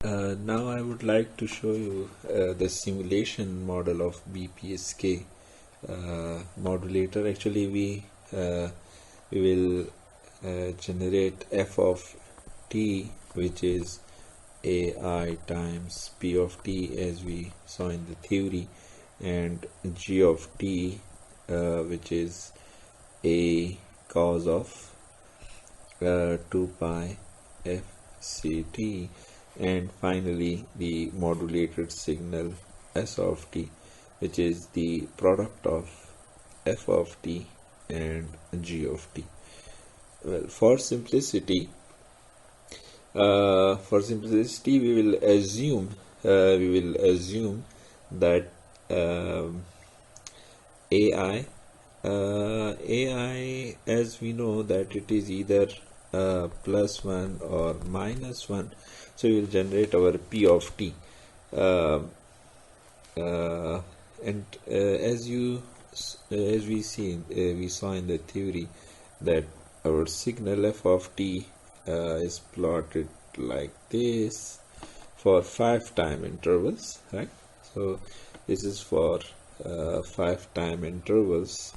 Now I would like to show you the simulation model of BPSK modulator. Actually, we will generate f of t, which is ai times p of t, as we saw in the theory, and g of t, which is a cos of 2 pi f c t, and finally the modulated signal s of t, which is the product of f of t and g of t. Well, for simplicity, we will assume that ai as we know that it is either plus 1 or minus 1, so we will generate our p of t, and as we saw in the theory that our signal f of t is plotted like this for 5 time intervals, right? So this is for 5 time intervals,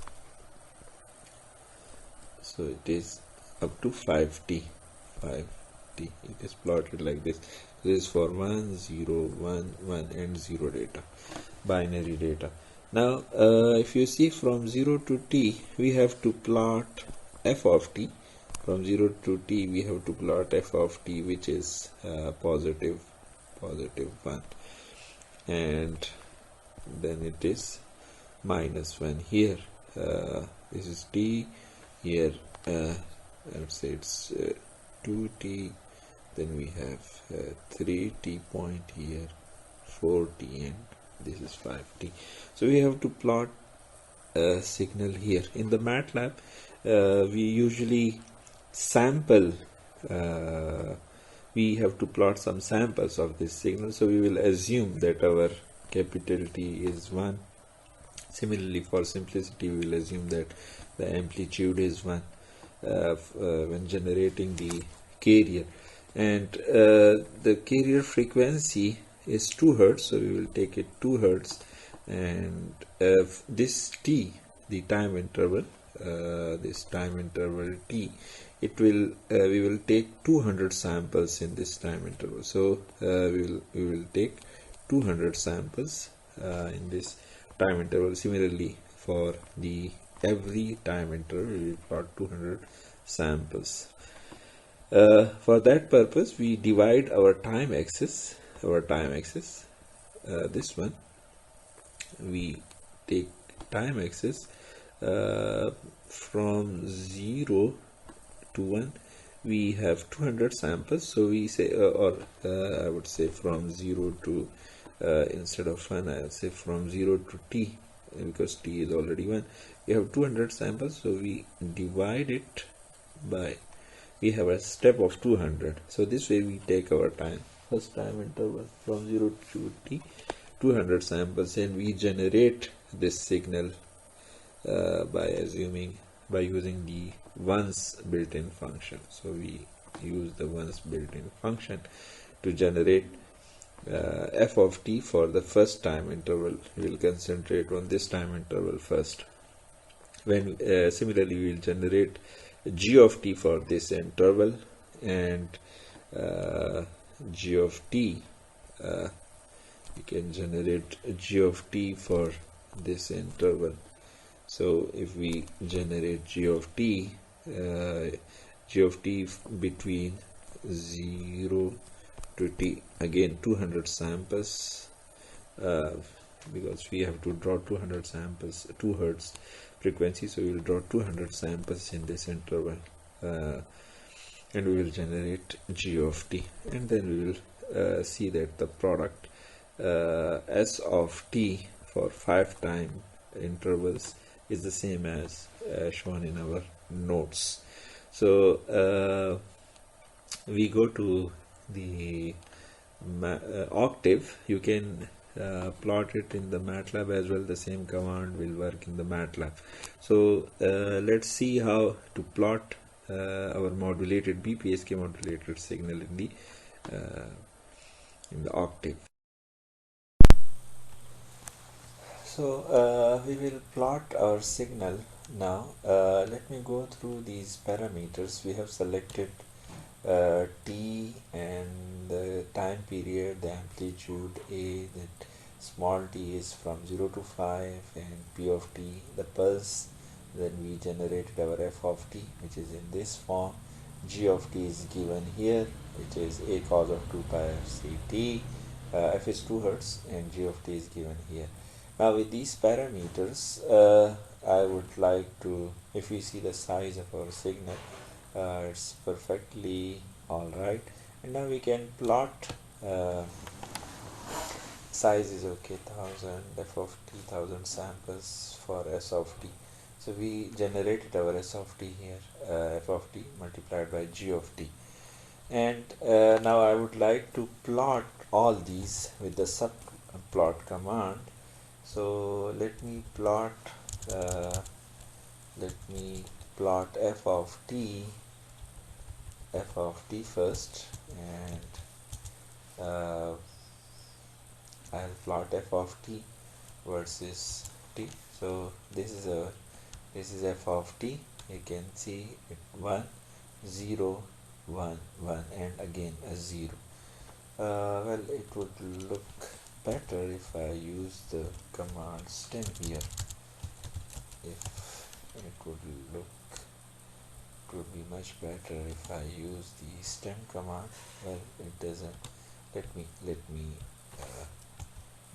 so it is up to 5t. It is plotted like this. This is for 1 0 1 1 and 0 data, binary data. Now if you see, from 0 to t we have to plot f of t. From 0 to t we have to plot f of t, which is positive 1, and then it is minus 1 here. This is t here. I would say it's 2t, then we have 3t point here, 4t, and this is 5t. So we have to plot a signal here. In the Matlab, we usually sample, we have to plot some samples of this signal, so we will assume that our capital T is 1. Similarly, for simplicity, we will assume that the amplitude is 1 when generating the carrier, and the carrier frequency is 2 Hz, so we will take it 2 Hz, and this t, the time interval, t, it will we will take 200 samples in this time interval. So we will take 200 samples in this time interval. Similarly, for the every time interval we will plot 200 samples. For that purpose, we divide our time axis. This one, we take time axis from 0 to 1. We have 200 samples, so we say, I would say from 0 to instead of 1, I would say from 0 to t, because t is already 1. We have 200 samples, so we divide it by, we have a step of 200. So this way we take our time, first time interval from 0 to t, 200 samples, and we generate this signal by using the once built-in function. So we use the once built-in function to generate f of t for the first time interval. We will concentrate on this time interval first. When similarly we will generate g of t for this interval, and g of t, we can generate g of t for this interval. So if we generate g of t between 0 to t, again 200 samples, because we have to draw 200 samples, 2 Hz frequency, so we will draw 200 samples in this interval, and we will generate g of t, and then we will see that the product s of t for 5 time intervals is the same as shown in our notes. So we go to the octave. You can plot it in the Matlab as well. The same command will work in the Matlab. So let's see how to plot our modulated BPSK modulated signal in the in the octave. So we will plot our signal now. Let me go through these parameters. We have selected t and the time period, the amplitude a, that small t is from 0 to 5, and p of t, the pulse. Then we generated our f of t, which is in this form. G of t is given here, which is a cos of 2 pi f c t. F is 2 hertz and g of t is given here. Now with these parameters, I would like to, if we see the size of our signal, it's perfectly alright, and now we can plot. Size is okay, 1000, f of t, 1000 samples for s of t. So we generated our s of t here, f of t multiplied by g of t, and now I would like to plot all these with the subplot command. So let me plot f of t first, and I'll plot f of t versus t. So this is f of t. You can see it 1 0 1 1 and again a 0. Well, it would look better if I use the command stem here. If it would look, it would be much better if I use the stem command. Well, it doesn't. Let me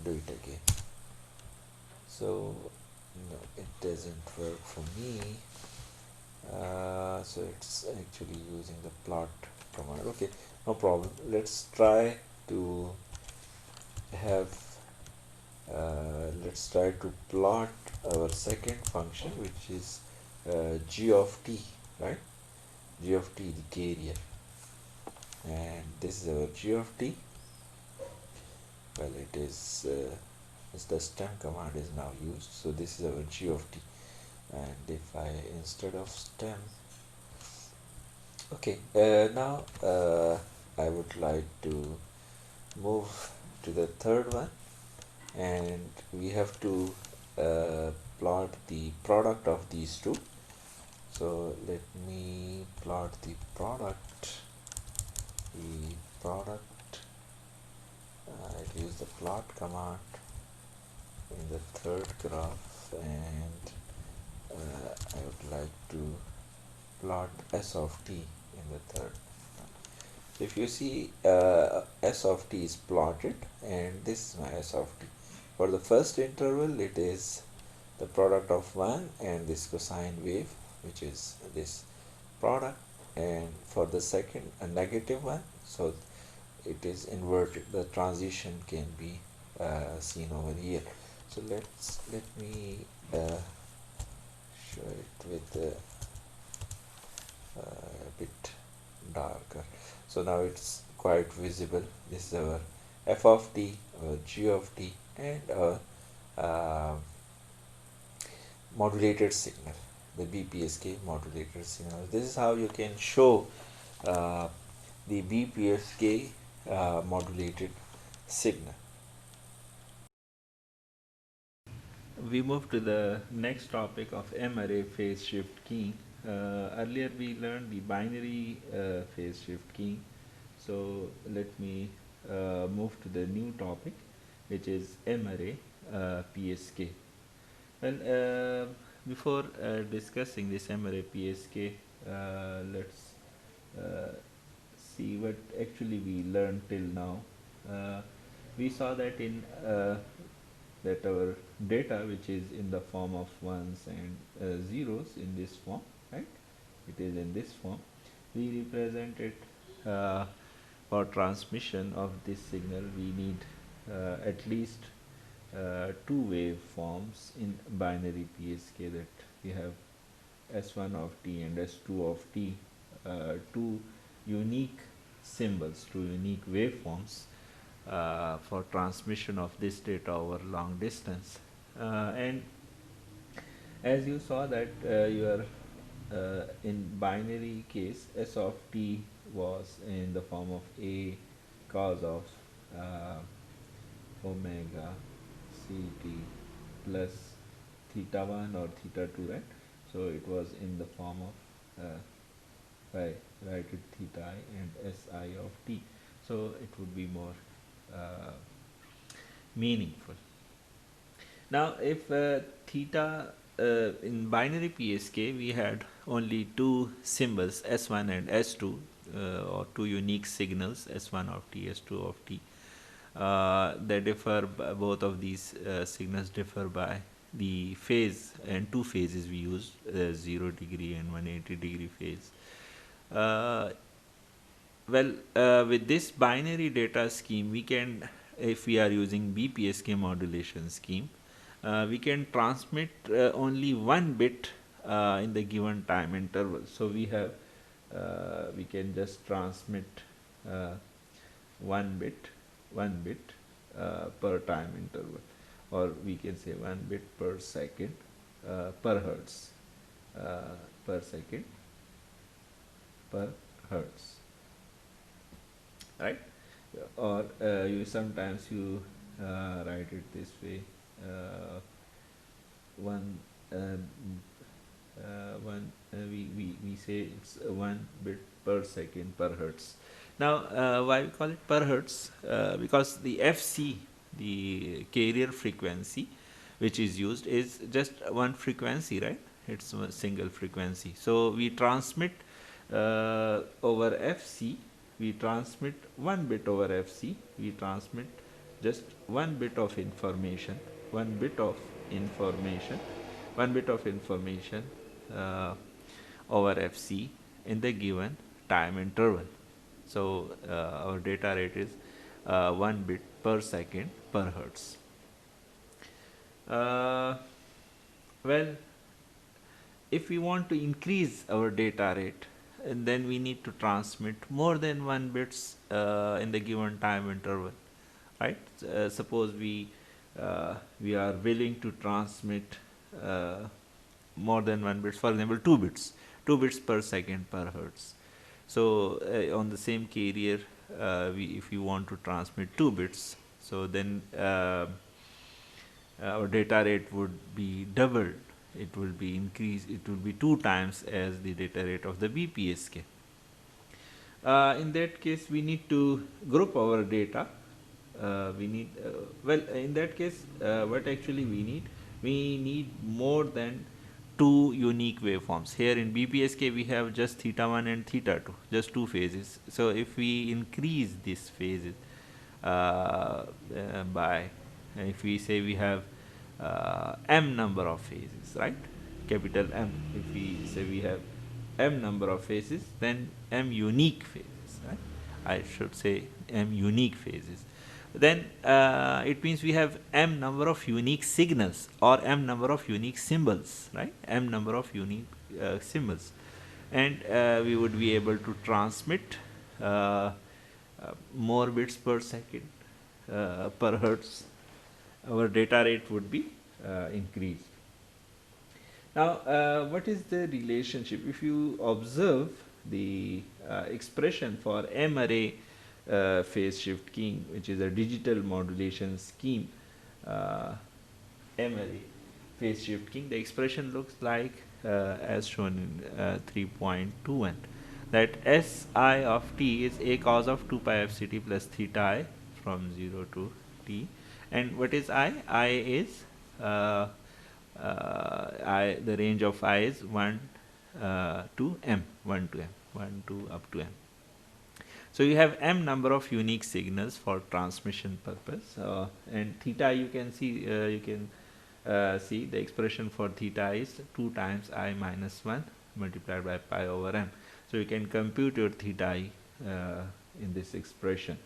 do it again. So no, it doesn't work for me. So it's actually using the plot command. Okay, no problem. Let's try to have let's try to plot our second function, which is g of t, right? G of t, the carrier, and this is our g of t. Well, it is the stem command is now used, so this is our g of t. And if I, instead of stem, okay, now I would like to move to the third one, and we have to plot the product of these two. So let me plot the product. I'll use the plot command in the third graph, and I would like to plot s of t in the third. If you see, s of t is plotted, and this is my s of t. For the first interval, it is the product of 1 and this cosine wave, which is this product, and for the second, a negative one, so it is inverted. The transition can be seen over here. So let me show it with a bit darker. So now it's quite visible. This is our f of t, our g of t, and our modulated signal, the BPSK modulated signal. This is how you can show the BPSK modulated signal. We move to the next topic of M-ary phase shift keying. Earlier we learned the binary phase shift keying. So let me move to the new topic, which is M-ary PSK. Well, before discussing this M-ary PSK, let's see what actually we learned till now. We saw that in that our data, which is in the form of ones and zeros in this form, right? It is in this form. We represent it for transmission of this signal. We need at least two waveforms in binary PSK, that we have S1 of t and S2 of t, two unique symbols, two unique waveforms for transmission of this data over long distance. And as you saw that your in binary case, S of t was in the form of a cos of uh, omega ct plus theta 1 or theta 2, right? So it was in the form of if I write it theta I and si of t, so it would be more uh, meaningful. Now, if theta in binary PSK, we had only two symbols S1 and S2, or two unique signals S1 of t, S2 of t. They differ, both of these signals differ by the phase, and two phases we use, 0 degree and 180-degree phase. Uh, with this binary data scheme, we can, if we are using BPSK modulation scheme, we can transmit only one bit in the given time interval. So we can just transmit uh, one bit, per time interval, or we can say one bit per second, per hertz, per second per hertz, right? Or you sometimes you write it this way, one we say it's 1 bit per second per hertz. Now, why we call it per hertz? Because the fc, the carrier frequency which is used, is just one frequency, right? It's a single frequency. So we transmit over fc, we transmit 1 bit over fc, we transmit just 1 bit of information, 1 bit of information, 1 bit of information uh, over fc in the given time interval. So our data rate is 1 bit per second per hertz. uh, well, if we want to increase our data rate, and then we need to transmit more than 1 bits in the given time interval, right? Suppose we are willing to transmit uh, more than 1 bits, for example 2 bits, 2 bits per second per hertz. So on the same carrier, if you want to transmit 2 bits, so then our data rate would be doubled. It will be increased. It will be 2 times as the data rate of the BPSK. In that case, we need to group our data. We need well, in that case, what actually we need more than two unique waveforms. Here in BPSK we have just theta 1 and theta 2, just two phases. So if we increase these phases by, if we say we have m number of phases, right? Capital M. If we say we have m number of phases, then m unique phases, right? I should say m unique phases. Then it means we have m number of unique signals, or m number of unique symbols, right? M number of unique symbols, and we would be able to transmit more bits per second per hertz. Our data rate would be increased. Now, what is the relationship? If you observe the expression for M-ary phase shift keying, which is a digital modulation scheme, M-ary phase shift keying, the expression looks like as shown in 3.21, that Si of t is a cos of 2 pi fct plus theta I from 0 to t. And what is I? I is the range of I is 1 to m, 1 to m, 1 to up to m. So you have m number of unique signals for transmission purpose, and theta, you can see see the expression for theta is 2 times I minus 1 multiplied by pi over m. So you can compute your theta I in this expression.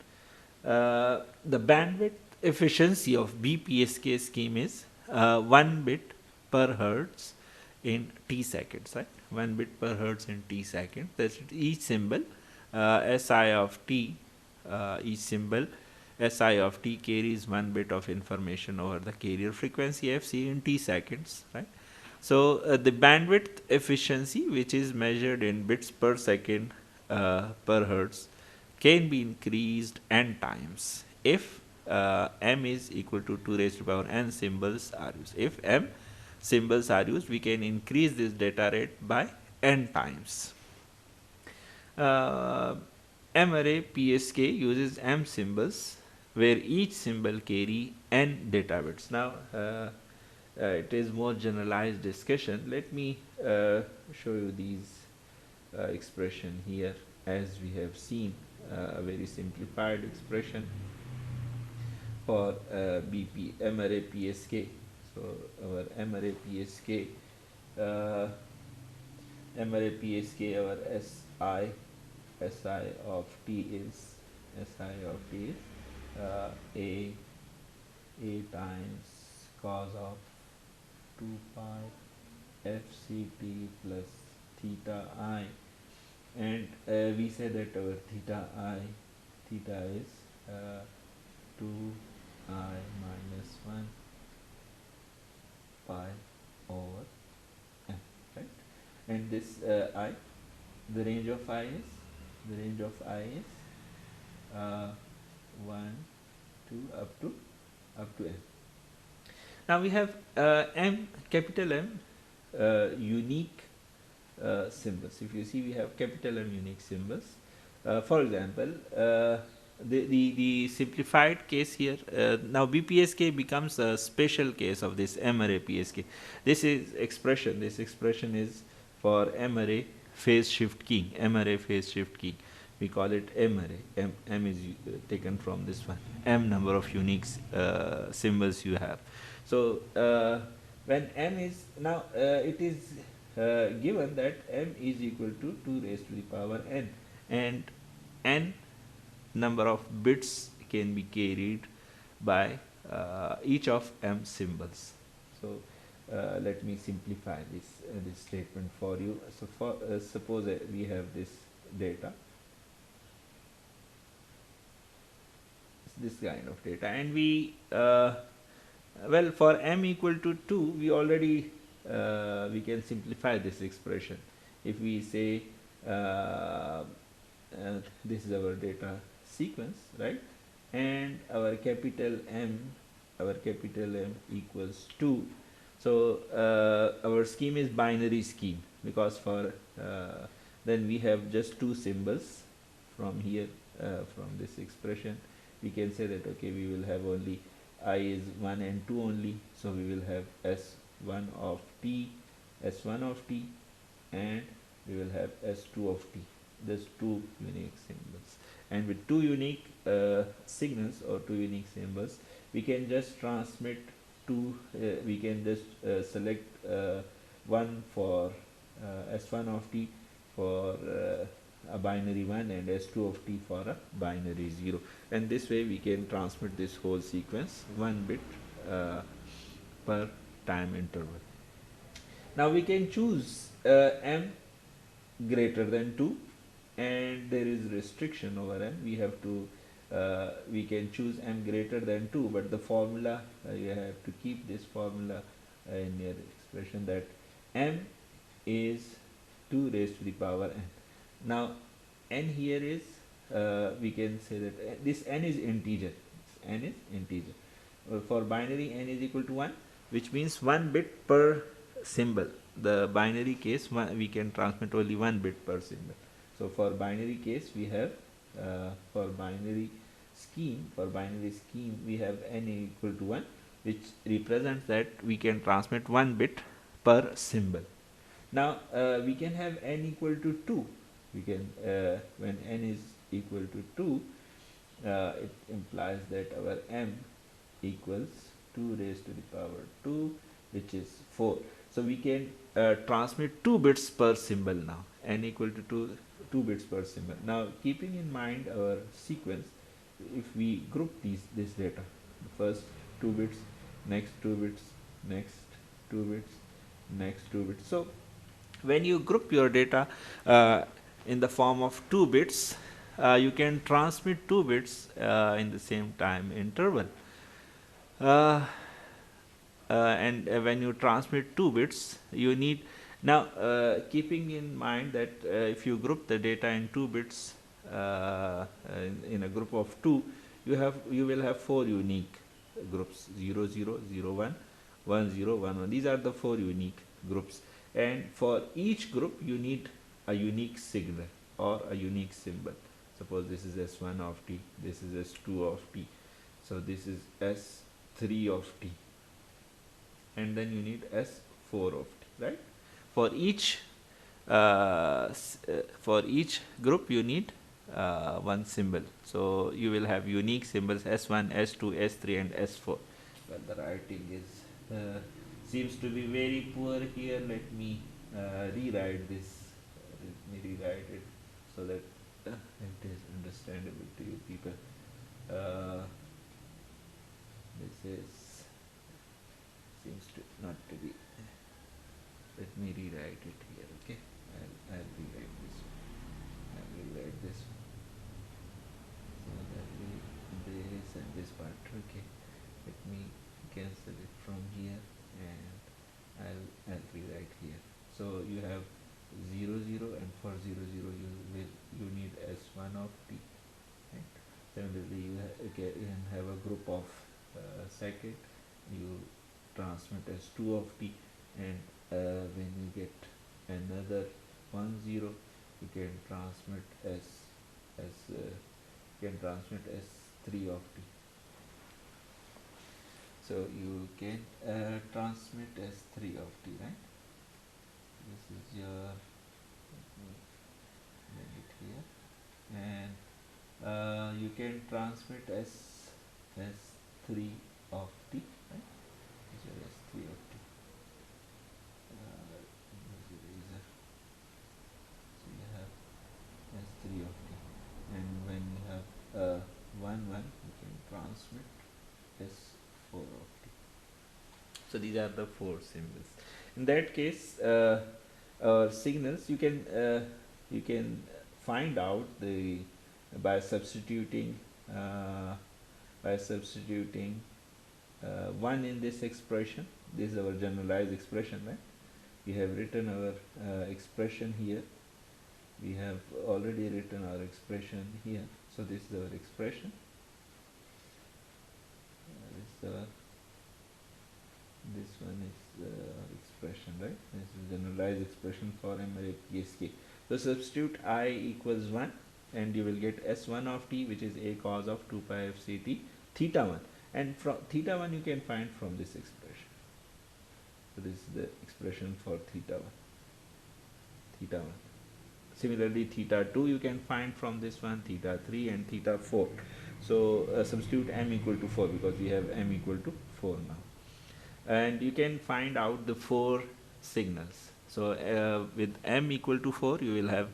The bandwidth efficiency of BPSK scheme is 1 bit per hertz in t seconds, right? 1 bit per hertz in t seconds. That's each symbol Si of t, each symbol Si of t carries 1 bit of information over the carrier frequency fc in t seconds, right? So the bandwidth efficiency, which is measured in bits per second per hertz, can be increased n times if m is equal to 2 raised to the power n symbols are used. If m symbols are used, we can increase this data rate by n times. M-ary PSK uses m symbols where each symbol carry n data bits. Now it is more generalized discussion. Let me show you these expression here. As we have seen, a very simplified expression for M-ary PSK. So our M-ary PSK, M-ary PSK, our SI of t is a times cos of 2 pi fct plus theta I, and we say that our theta is 2I minus 1 pi over m, right? And this I, the range of I is 1 2 up to m. Now we have capital M unique symbols. If you see, we have capital M unique symbols. For example, the simplified case here, now BPSK becomes a special case of this M-ary PSK. This expression is for M-ary phase shift keying, M-ary phase shift keying. We call it M-ary. M is taken from this one, M number of unique symbols you have. So when m is, now it is given that m is equal to 2 raised to the power n, and n number of bits can be carried by each of m symbols. So let me simplify this statement for you. So for suppose we have this data, this kind of data, and we well, for m equal to 2, we already we can simplify this expression. If we say this is our data sequence, right, and our capital M equals 2. So our scheme is binary scheme, because for then we have just two symbols from here, from this expression. We can say that, okay, we will have only I is 1 and 2 only, so we will have S1 of t, and we will have S2 of t. There's two unique symbols, and with two unique signals or two unique symbols, we can just transmit two, we can just select one for S1 of t for a binary 1 and S2 of t for a binary 0, and this way we can transmit this whole sequence 1 bit per time interval. Now we can choose m greater than 2, and there is restriction over m. We have to we can choose m greater than 2, but the formula, you have to keep this formula in your expression, that m is 2 raised to the power n. Now n here is, we can say that this n is integer. For binary, n is equal to 1, which means 1 bit per symbol. The binary case, we can transmit only 1 bit per symbol. So for binary case, we have for binary scheme we have n equal to 1, which represents that we can transmit 1 bit per symbol. Now we can have n equal to 2. We can when n is equal to 2, it implies that our m equals 2 raised to the power 2, which is 4. So we can transmit 2 bits per symbol now, n equal to 2 bits per symbol. Now keeping in mind our sequence, if we group this data, the first 2 bits, next 2 bits, next 2 bits, next 2 bits. So when you group your data in the form of 2 bits, you can transmit 2 bits in the same time interval. And when you transmit 2 bits, you need, now keeping in mind that if you group the data in 2 bits in a group of 2, you will have 4 unique groups: 0 0 0 1 1 0 1 1. These are the 4 unique groups, and for each group you need a unique signal or a unique symbol. Suppose this is S1 of t, this is S2 of t, so this is S3 of t, and then you need S4 of t, right? For each for each group you need one symbol, so you will have unique symbols S1, S2, S3 and S4. But the writing is seems to be very poor here. Let me rewrite this. Let me rewrite it so that it is understandable to you people. This is seems to not to be. Let me rewrite it here. Okay, I'll rewrite this one. I'll rewrite this one. So that will this and this part. Okay, let me cancel it from here, and I'll rewrite here. So you have 0 0, and for 0 0 you need S1 of t, right? Similarly you can have a group of second, you transmit S2 of t, and when you get another 1 0, you can transmit S3 of t. So you can transmit S3 of t, right? This is your, let me make it here, and you can transmit S3 of t, right? This is your S3 of t. So you have S3 of t, and when you have 1 1, you can transmit S4 of t. So these are the 4 symbols. In that case, signals you can find out the by substituting 1 in this expression. This is our generalized expression, right? We have written our expression here. We have already written our expression here. So this is our expression. This one is expression, right? This is generalized expression for M-ary PSK. So substitute I equals 1, and you will get S1 of t, which is a cos of 2 pi f c t theta 1, and from theta 1 you can find from this expression. So this is the expression for theta 1. Similarly, theta 2 you can find from this one, theta 3 and theta 4. So substitute m equal to 4, because we have m equal to 4 now, and you can find out the 4 signals. So with m equal to 4 you will have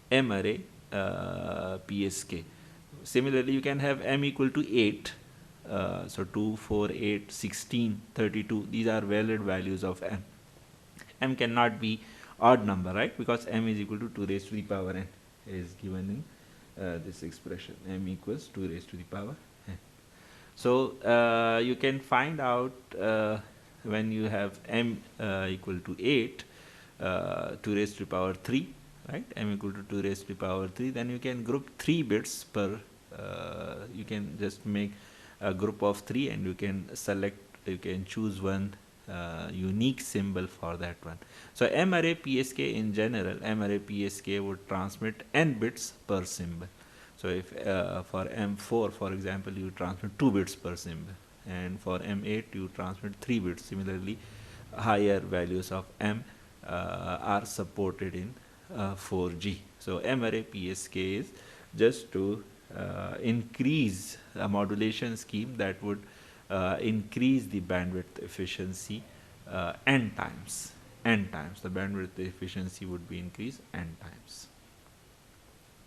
M-ary PSK. Similarly, you can have m equal to 8. So 2, 4, 8, 16, 32. These are valid values of m. M cannot be odd number, right? Because m is equal to 2 raised to the power n is given in this expression. M equals 2 raised to the power n. So you can find out when you have m equal to 8, 2 raised to the power 3, right? M equal to 2 raised to the power 3, then you can group 3 bits per, you can just make a group of 3, and you can choose one unique symbol for that one. So M-ary PSK in general, M-ary PSK would transmit n bits per symbol. So if for M4, for example, you transmit 2 bits per symbol, and for M8 you transmit 3 bits. Similarly, higher values of M are supported in 4G. So M-ary PSK is just to increase a modulation scheme that would increase the bandwidth efficiency n times. The bandwidth efficiency would be increased n times.